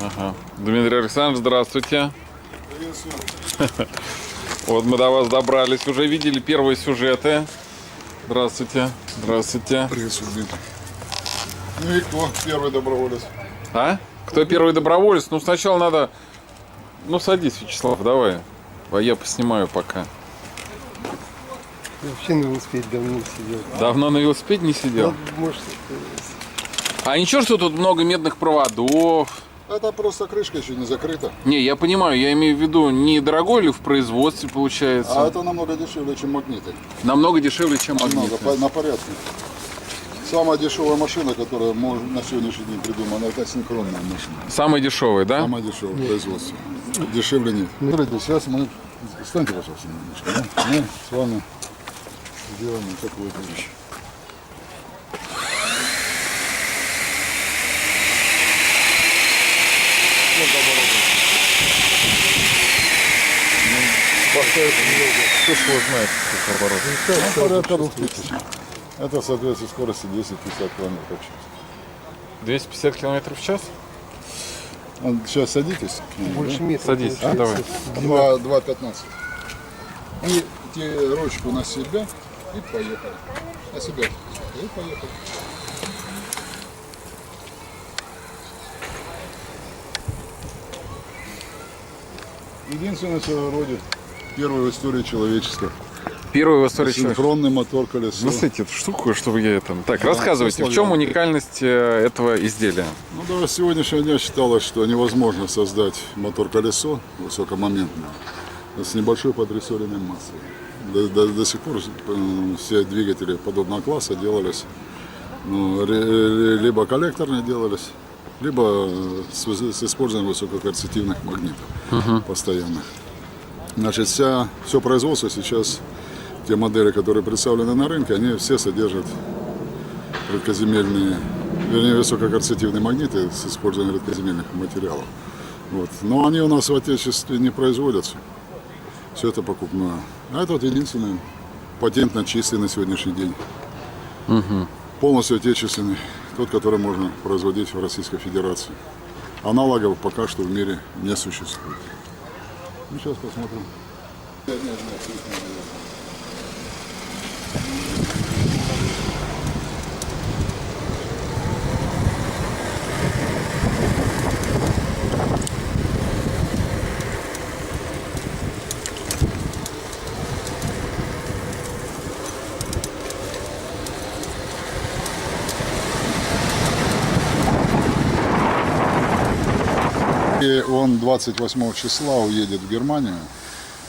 Ага. Дмитрий Александрович, здравствуйте. Вот мы до вас добрались, уже видели первые сюжеты. Здравствуйте. Здравствуйте. Приветствую, Дмитрий. Ну и кто первый доброволец? А? Кто первый доброволец? Ну сначала надо... Ну садись, Вячеслав, давай. А я поснимаю пока. Вообще на велосипеде давно не сидел. Давно на велосипеде не сидел? Ну, может, А ничего, что тут много медных проводов? Это просто крышка еще не закрыта. Не, я понимаю, я имею в виду, не дорогой ли в производстве получается? А это намного дешевле, чем магниты. Намного дешевле, чем магниты. На порядке. Самая дешевая машина, которая на сегодняшний день придумана, это синхронная машина. Самый дешевый, да? Самая дешевая в производстве. Дешевле нет. Смотрите, сейчас мы... Встаньте, пожалуйста, немножко. Да? Мы с вами сделаем такую вещь. Кто ж его знает, как оборот? Порядка 2000. Это соответствует скорости 10-50 км в час. 250 км в час? Сейчас садитесь. больше метра. Садись, давай. 2,15. И ручку на себя и поехали. На себя. И поехали. Единственное, что роде первый в истории человечества. Первый в истории человека. Синхронный мотор колесо. Ну, смотрите, эту штуку, чтобы я это... Так, рассказывайте, в чем славянки. уникальность этого изделия? Ну, до сегодняшнего дня считалось, что невозможно создать мотор-колесо высокомоментное с небольшой подрессоренной массой. До сих пор все двигатели подобного класса делались, либо коллекторные делались, либо с использованием высококоэрцитивных магнитов постоянных. Значит, все производство сейчас, те модели, которые представлены на рынке, они все содержат редкоземельные, вернее, высококоэрцитивные магниты с использованием редкоземельных материалов. Вот. Но они у нас в Отечестве не производятся. Все это покупное. А это вот единственный патентно чистый на сегодняшний день. Полностью отечественный. Тот, который можно производить в Российской Федерации. Аналогов пока что в мире не существует. Ну, сейчас посмотрим. И он 28 числа уедет в Германию.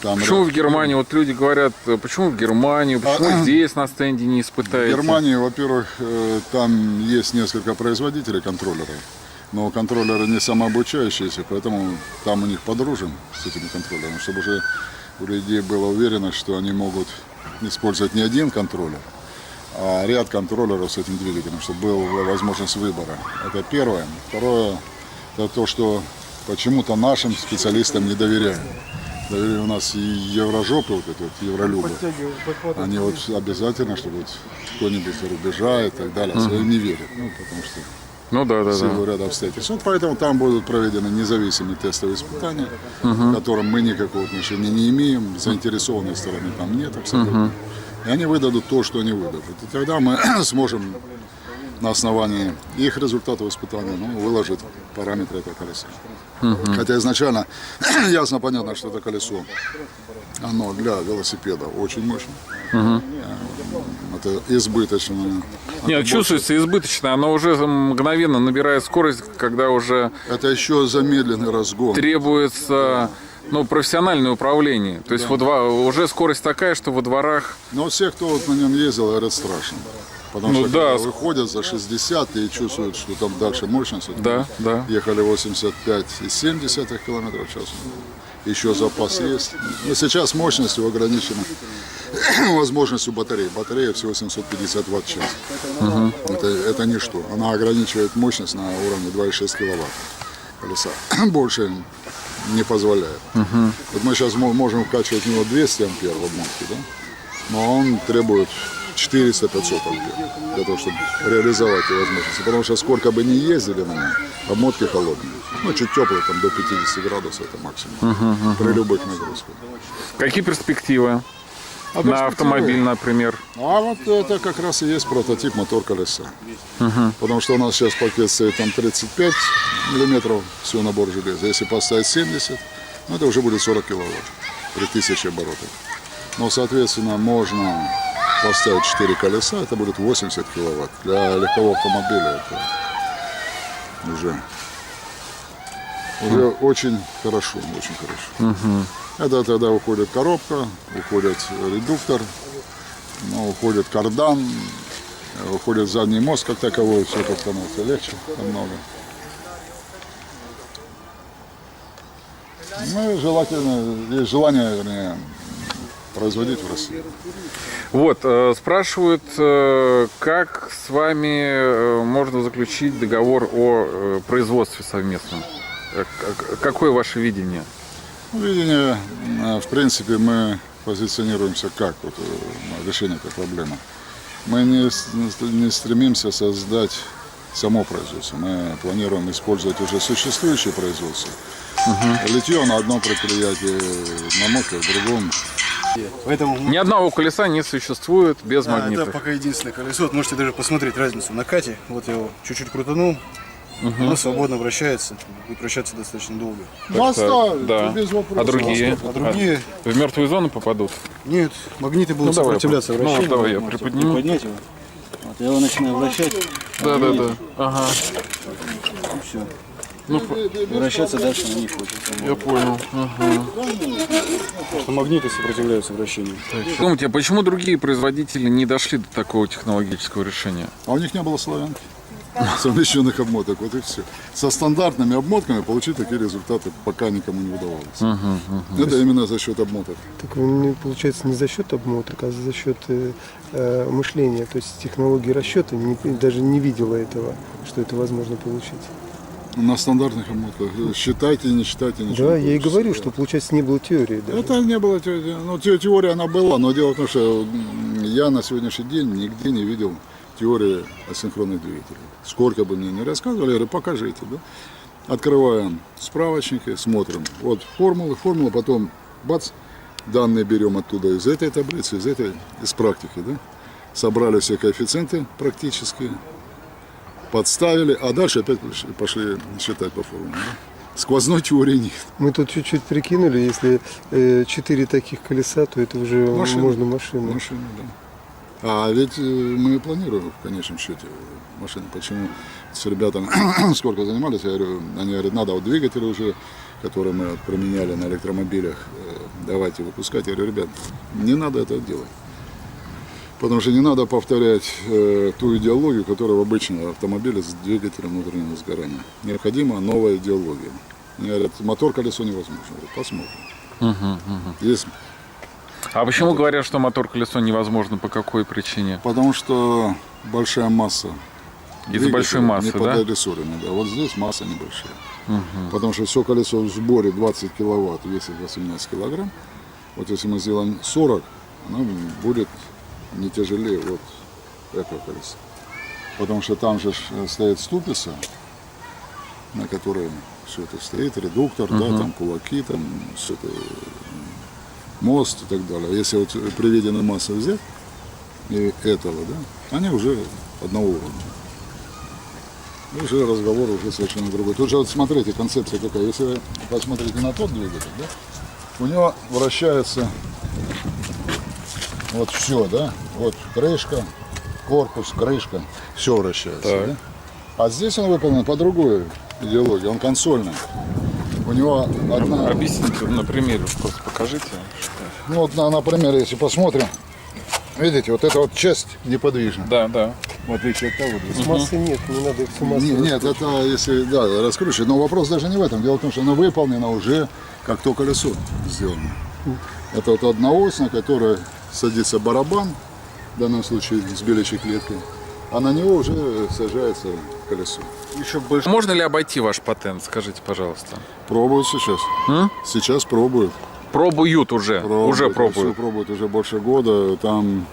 Там Почему в Германии? Вот люди говорят, почему в Германию, почему здесь на стенде не В испытаете? Германии, во-первых, там есть несколько производителей контроллеров, но контроллеры не самообучающиеся, поэтому там у них подружим с этими контроллерами, чтобы уже у людей было уверенность, что они могут использовать не один контроллер, а ряд контроллеров с этим двигателем, чтобы была возможность выбора. Это первое. Второе, это то, что почему-то нашим специалистам не доверяют. Доверие у нас и еврожопы, вот эти вот евролюбы, они вот обязательно, чтобы вот кто-нибудь за рубежа и так далее, своим не верят, потому что Ну да, в силу ряда обстоятельств. Вот поэтому там будут проведены независимые тестовые испытания, к которым мы никакого отношения не имеем, заинтересованной стороны там нет абсолютно. И они выдадут то, что они выдадут. И тогда мы сможем на основании их результатов испытания выложить параметры этого колеса. Хотя изначально ясно понятно, что это колесо, оно для велосипеда очень мощное. Это избыточное. Нет, чувствуется избыточно, оно уже мгновенно набирает скорость, когда уже Это еще замедленный разгон. требуется профессиональное управление. То есть уже скорость такая, что во дворах... Но все, кто вот на нем ездил, говорят, страшно. Потому что да. когда выходят за 60 и чувствуют, что там дальше мощность. Да, да. Ехали 85,7 км в час. Еще запас есть. Но сейчас мощностью ограничена возможностью батареи. Батарея всего 750 Вт в час. Это ничто. Она ограничивает мощность на уровне 2,6 кВт колеса. Больше не позволяет. Вот мы сейчас можем вкачивать в него 200 ампер в обмотке, да? Но он требует 400-500 ампер для того, чтобы реализовать эти возможности. Потому что сколько бы ни ездили на нем, Обмотки холодные. Ну, чуть теплые, там до 50 градусов это максимум. При любых нагрузках. Какие перспективы А на перспективы? автомобиль, например? А вот это как раз и есть прототип мотор-колеса. Потому что у нас сейчас пакет стоит там 35 миллиметров, всего набор железа. Если поставить 70, ну, это уже будет 40 киловатт при 1000 оборотах. Но, соответственно, можно поставить 4 колеса, это будет 80 киловатт. Для легкового автомобиля это уже очень хорошо, очень хорошо. Это тогда уходит коробка, уходит редуктор, ну, уходит кардан, уходит задний мост как таковой, все это становится легче намного. Ну и желательно, есть желание, вернее, производить в России. Вот, спрашивают, как с вами можно заключить договор о производстве совместном? Какое ваше видение? Видение, в принципе, мы позиционируемся как вот, на решение этой проблемы. Мы не стремимся создать само производство. Мы планируем использовать уже существующее производство. Литье на одном предприятии, намотка в другом. Поэтому Ни одного колеса не существует без это магнитов. пока единственное колесо. Вот можете даже посмотреть разницу на кате. Вот я его чуть-чуть крутанул. Оно свободно вращается. Будет вращаться достаточно долго. Моста, Да. без вопросов. А другие? А другие В мертвую зону попадут? нет, магниты будут давай, сопротивляться ну, вращению. давай я Можете приподниму. приподнять его. Вот, я его начинаю вращать. Да. Ага, И все. Вращаться дальше на них будет. я понял. Потому что магниты сопротивляются вращению. Думаете, а почему другие производители не дошли до такого технологического решения? А у них не было славянки. Совмещенных обмоток, вот и все. Со стандартными обмотками получить такие результаты пока никому не удавалось. Это именно за счет обмоток. Так получается не за счет обмоток, а за счет мышления. То есть технологии расчета даже не видела этого, что это возможно получить. На стандартных обмотках. Считайте, не считайте, ничего. Да, не я и получится. говорю, что получается не было теории даже. Это не было теории. Ну, теория она была, но дело в том, что я на сегодняшний день нигде не видел теории асинхронных двигателей. Сколько бы мне ни рассказывали, я говорю, покажите. Да? Открываем справочники, смотрим. Вот формула, потом бац, данные берем оттуда из этой таблицы, из практики. Да? Собрали все коэффициенты практически, подставили, а дальше опять пошли считать по формуле. Да? Сквозной теории нет. Мы тут чуть-чуть прикинули, если 4 таких колеса, то это уже можно машину. Машина, да. А ведь мы планируем в конечном счете машины. Почему с ребятами сколько занимались, я говорю, они говорят, надо вот двигатели уже, которые мы применяли на электромобилях, давайте выпускать. Я говорю, ребят, не надо это делать. Потому что не надо повторять ту идеологию, которая в обычном автомобиле с двигателем внутреннего сгорания. Необходима новая идеология. Они говорят, мотор-колесо невозможно. Я говорю, посмотрим. Есть. А почему говорят, что мотор-колесо невозможно? По какой причине? Потому что большая масса. Из-за большой массы, не да? подрессорена, да? Вот здесь масса небольшая. Потому что все колесо в сборе 20 киловатт весит 18 килограмм. Вот если мы сделаем 40, оно будет не тяжелее вот этого колеса. Потому что там же стоит ступица, на которой все это стоит, редуктор, да, там кулаки, там все это, мост и так далее. Если вот приведенную массу взять и этого, да, они уже одного уровня. И уже разговор уже совершенно другой. Тут же вот смотрите, концепция какая. Если вы посмотрите на тот двигатель, да, у него вращается вот все, да, вот крышка, корпус, крышка, все вращается. Да? А здесь он выполнен по другой идеологии, он консольный. У него одна... Объясните на примере, просто покажите. Ну вот, например, если посмотрим, видите, вот эта вот часть неподвижна. Да. В отличие от того. С массы нет, не надо их с массой. Нет, это если, да, раскручивать. Но вопрос даже не в этом. Дело в том, что она выполнена уже, как то колесо сделано. Это вот одноось, на которой садится барабан, в данном случае с беличьей клеткой, а на него уже сажается колесо. Еще больше. Можно ли обойти ваш патент, скажите, пожалуйста? Пробуют сейчас. Сейчас пробуют. Пробуют уже. Уже пробуют. Все пробуют уже больше года. Там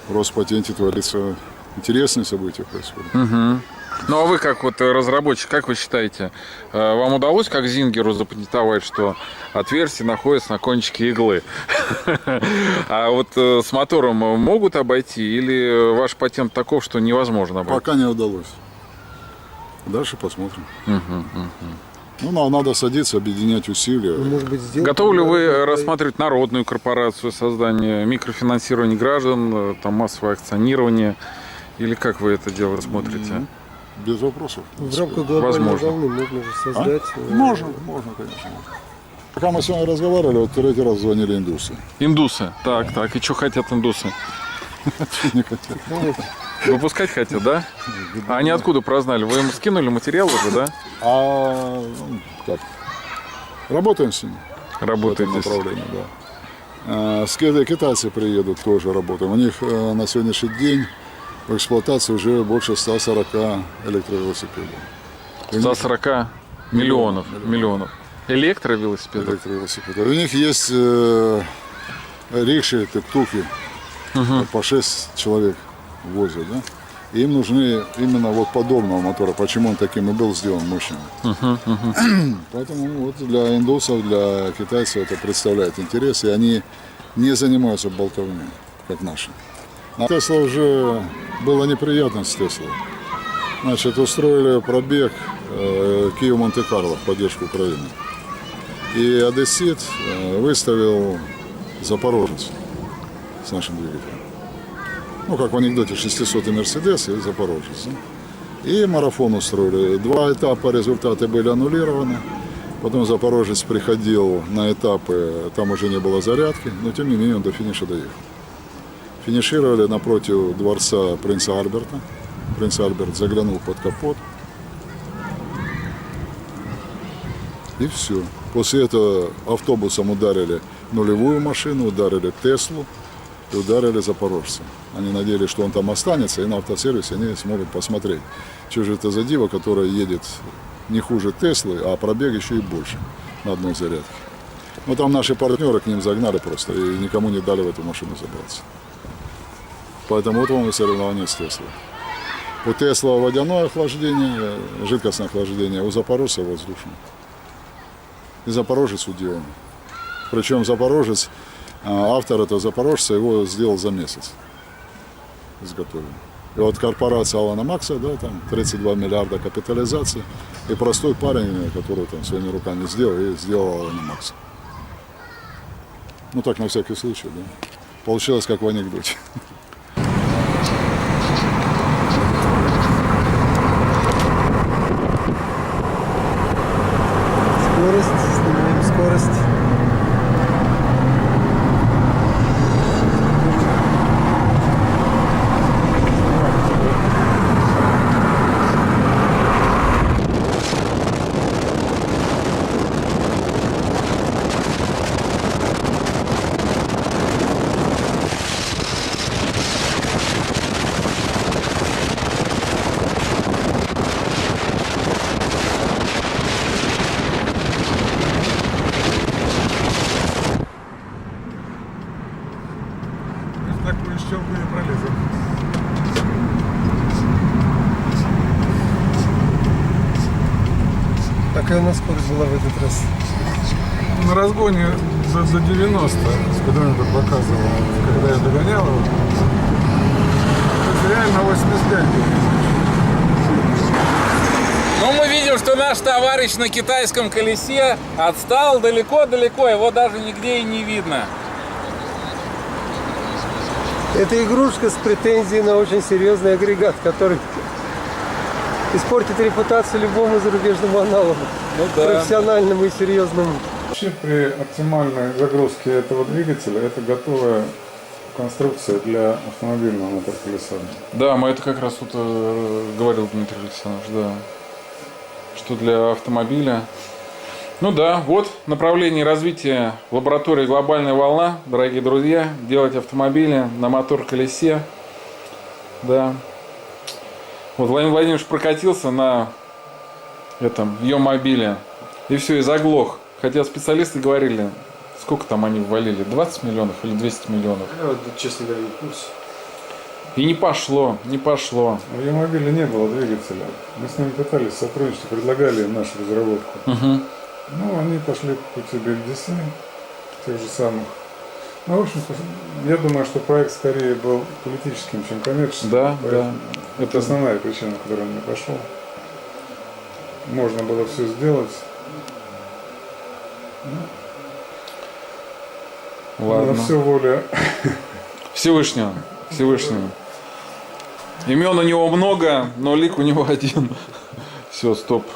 в Роспатенте творится интересные события происходят. Ну а вы как вот разработчик, как вы считаете, вам удалось как Зингеру запатентовать, что отверстие находится на кончике иглы? А вот с мотором могут обойти или ваш патент таков, что невозможно обойти? Пока не удалось. Дальше посмотрим. Ну, надо садиться, объединять усилия. Может быть, сделать... Готовы ли вы рассматривать народную корпорацию, создание микрофинансирования граждан, там массовое акционирование? Или как вы это дело рассмотрите? Без вопросов. В рамках глобальной Возможно. волны можно же создать... Можно, конечно. Пока мы сегодня разговаривали, вот третий раз звонили индусы. Индусы. Так. И что хотят индусы? Не хотят. Выпускать хотят, да? А они откуда прознали? Вы им скинули материал уже, да? Как? Работаем с ними. В Работаете. этом направлении, да. Китайцы приедут, тоже работаем. У них на сегодняшний день в эксплуатации уже больше 140 электровелосипедов. 140 миллионов. Электровелосипедов. Электровелосипедов. У них есть рикши, тук-туки, по 6 человек возят, да? И им нужны именно вот подобного мотора. Почему он таким и был сделан мощным. Поэтому вот для индусов, для китайцев это представляет интерес, и они не занимаются болтовней, как наши. А Тесла уже была неприятность с Теслой. Значит, устроили пробег Киев-Монте-Карло в поддержку Украины. И одессит выставил Запорожец с нашим двигателем. Ну, как в анекдоте, 600-й Мерседес и Запорожец. Да? И марафон устроили. 2 этапа, результаты были аннулированы. Потом Запорожец приходил на этапы, там уже не было зарядки, но тем не менее он до финиша доехал. Финишировали напротив дворца принца Альберта. Принц Альберт заглянул под капот. И все. После этого автобусом ударили нулевую машину, ударили Теслу и ударили Запорожца. Они надеялись, что он там останется, и на автосервисе они смогут посмотреть, что же это за диво, которая едет не хуже Теслы, а пробег еще и больше на одной зарядке. Но там наши партнеры к ним загнали просто, и никому не дали в эту машину забраться. Поэтому вот вам и соревнования с Теслой. У Тесла водяное охлаждение, жидкостное охлаждение, у Запорожца воздушное. И Запорожец уделан. Причем Запорожец, автор этого Запорожца его сделал за месяц. Изготовил. И вот корпорация Алана Макса, да, там 32 миллиарда капитализации. И простой парень, который там своими руками сделал, и сделал Алана Макса. Ну так на всякий случай, да. Получилось как в анекдоте. Скорость, снимаем скорость. Такую щелку не пролезет. Какая у нас скорость была в этот раз? На разгоне за 90 спидометр показывал, когда я догонял его. Это реально 85. Ну, мы видим, что наш товарищ на китайском колесе отстал далеко-далеко, его даже нигде и не видно. Это игрушка с претензией на очень серьезный агрегат, который испортит репутацию любому зарубежному аналогу. Ну да. Профессиональному и серьезному. Вообще при оптимальной загрузке этого двигателя это готовая конструкция для автомобильного моторколеса. Да, мы это как раз вот говорил Дмитрий Александрович, да. Что для автомобиля. Ну да, вот направление развития лаборатории «Глобальная волна», дорогие друзья. Делать автомобили на мотор-колесе. Да. Вот Владимир Владимирович прокатился на этом Е-мобиле. И все, и заглох. Хотя специалисты говорили, сколько там они ввалили, 20 миллионов или 200 миллионов? Я, честно говоря, не в курсе. И не пошло, не пошло. У Ямобиля не было двигателя. Мы с ними пытались сотрудничать, предлагали им нашу разработку. Ну, они пошли по пути BLDC, тех же самых. Ну, в общем-то, я думаю, что проект скорее был политическим, чем коммерческим. Да, поэтому да. Это основная причина, по которой он не пошел. Можно было все сделать. Ладно. Но все воля. Всевышнего. Всевышнего. Имен у него много, но лик у него один. Все, стоп.